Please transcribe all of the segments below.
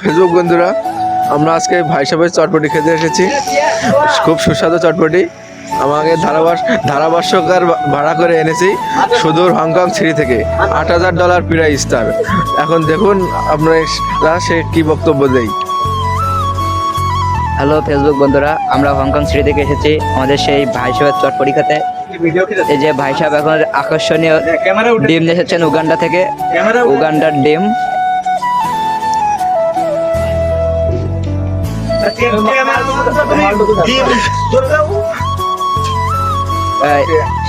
Facebook বন্ধুরা, আমরা আজকে ভাই সাহেবের চটপটি খেতে এসেছি। খুব সুস্বাদু চটপটি। আমাকে ধারাভাষ্যকার ভাড়া করে এনেছি সুদূর হংকং সিটি থেকে। $8,000 প্রাইস তার। এখন দেখুন আপনারা সে কি বক্তব্য দেয়। হ্যালো ফেসবুক বন্ধুরা, আমরা হংকং সিটি থেকে এসেছি আমাদের সেই ভাই সাহেবের চটপটি খেতে। এই যে ভাই সাহেব এখন আকর্ষণীয় ডিম নিয়ে এসেছেন উগান্ডা থেকে, উগান্ডার ডিম। এই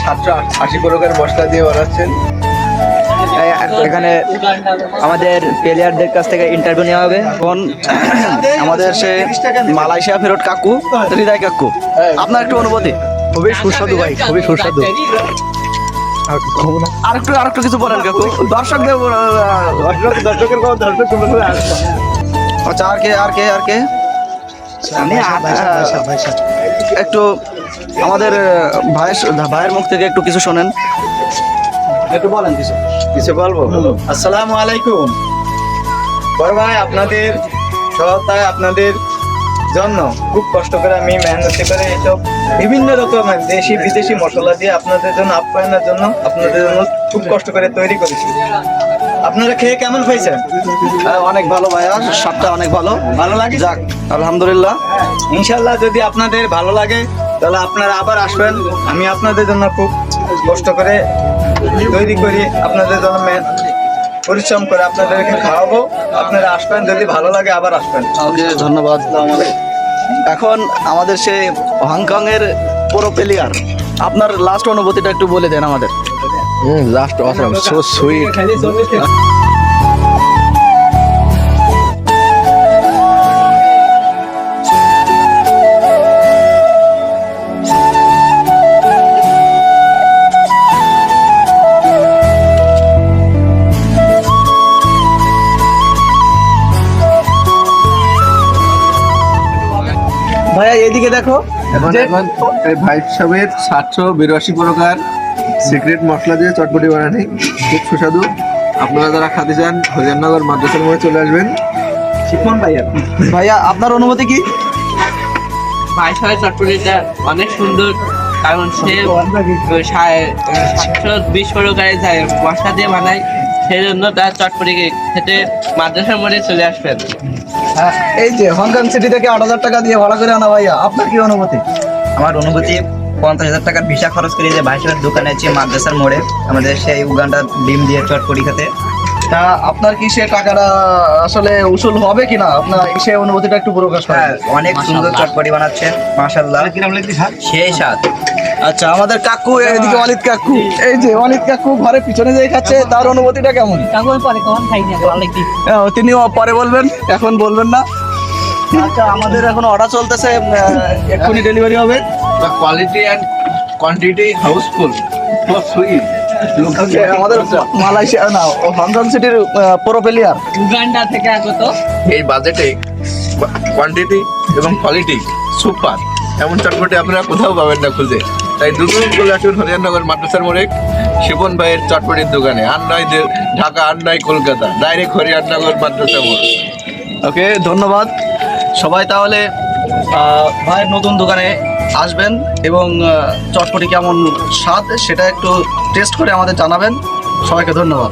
780 প্রকার মশলা দিয়ে বানাচ্ছেন। এখানে আমাদের প্লেয়ারদের কাছ থেকে ইন্টারভিউ নেওয়া হবে। এখন আমাদের সে মালয়েশিয়া ফেরত কাকু, হৃদয় কাকু, আপনার একটু অনুভূতি? খুবই সুস্বাদু ভাই, খুবই সুস্বাদু। আরেকটু কিছু বলেন কাকু, দর্শকদের। আচ্ছা, আর কে একটু আমাদের ভাইয়ের মুখ থেকে একটু কিছু শোনেন, একটু বলেন কিছু বলবো। আসসালামু আলাইকুম বড় ভাই, আপনাদের সহায়তায় আপনাদের জন্য খুব কষ্ট করে আমি মেহনতি করে এইসব বিভিন্ন রকমের দেশি বিদেশি মশলা দিয়ে আপনাদের জন্য আপ্যায়নের জন্য আপনাদের জন্য খুব কষ্ট করে তৈরি করেছি। আপনারা খেয়ে কেমন হয়েছে? অনেক ভালো ভাইয়া, স্বাদটা অনেক ভালো লাগে। যাক, আলহামদুলিল্লাহ। ইনশাল্লাহ যদি আপনাদের ভালো লাগে তাহলে আপনারা আবার আসবেন। আমি আপনাদের জন্য খুব কষ্ট করে তৈরি করি, আপনাদের জন্য পরিশ্রম করে আপনাদেরকে খাওয়াবো। আপনারা আসবেন, যদি ভালো লাগে আবার আসবেন। ওকে, ধন্যবাদ। এখন আমাদের সেই হংকং এর পুরো প্লেয়ার, আপনার লাস্ট অনুভূতিটা একটু বলে দেন আমাদের। Last awesome, so sweet. ভাইয়া এইদিকে দেখো, এখন এই ভাই সাহেবের 782 প্রকার সিক্রেট মশলা দিয়ে চটপটি বানানি, খুব সুস্বাদু। আপনারা যারা খেতে চান হরিয়ানগর মাদ্রাসার মোড়ে চলে আসবেন। শিফন ভাইয়া আপনার অনুভূতি কি? ভাই সাহেবের চটপটিটা অনেক সুন্দর, কারণ সে 720 প্রকারের মশলা দিয়ে বানায়, সেই জন্য তার চটপটি খেতে মাদ্রাসার মোড়ে চলে আসবেন। এই যে হংকং সিটি থেকে 8,000 টাকা দিয়ে ভাড়া করে আনা ভাইয়া, আপনার কি অনুভূতি? আমার অনুভূতি, 50,000 টাকার ভিসা খরচ করে যে ভাই সাহেবের দোকানে আছে মাদ্রাসার মোড়ে আমাদের সেই উগান্ডার ডিম দিয়ে চটপটি খেতে। তা আপনার কি সে টাকাটা আসলে উসুল হবে কিনা, আপনার সে অনুভূতিটা একটু প্রকাশ করেন। হ্যাঁ, অনেক সুন্দর চটপটি বানাচ্ছেন, মাশাআল্লাহ, সেই স্বাদ। আচ্ছা, আমাদের কাকু এদিকে ওয়ালিদ কাকু, এই যে ওয়ালিদ কাকু ঘরে পিছনে যে খাচ্ছে, তার অনুভূতিটা কেমন? তিনিও পরে বলবেন, এখন বলবেন না। আচ্ছা, আমাদের এখন অর্ডার চলতেছে, এক্ষুনি ডেলিভারি হবে। The quality and quantity houseful, so sweet. আমাদের মালয়েশিয়া না, হংকং সিটির পুরো প্লেয়ার। উগান্ডা থেকে আগত। এই বাজেটে কোয়ান্টিটি এবং কোয়ালিটি সুপার। এমন চটপটি আপনারা কোথাও পাবেন না খুঁজে। তাই দ্রুত চলে আসুন হরিয়ানগর মাদ্রাসার মোড়ে শিবন ভাইয়ের চটপটির দোকানে। আর নয় ঢাকা, আর নয় কলকাতা, ডাইরেক্ট হরিয়ানগর মাদ্রাসা মোড়। ওকে, ধন্যবাদ সবাই। তাহলে ভাইয়ের নতুন দোকানে আসবেন এবং চটপটি কেমন স্বাদ সেটা একটু টেস্ট করে আমাদের জানাবেন। সবাইকে ধন্যবাদ।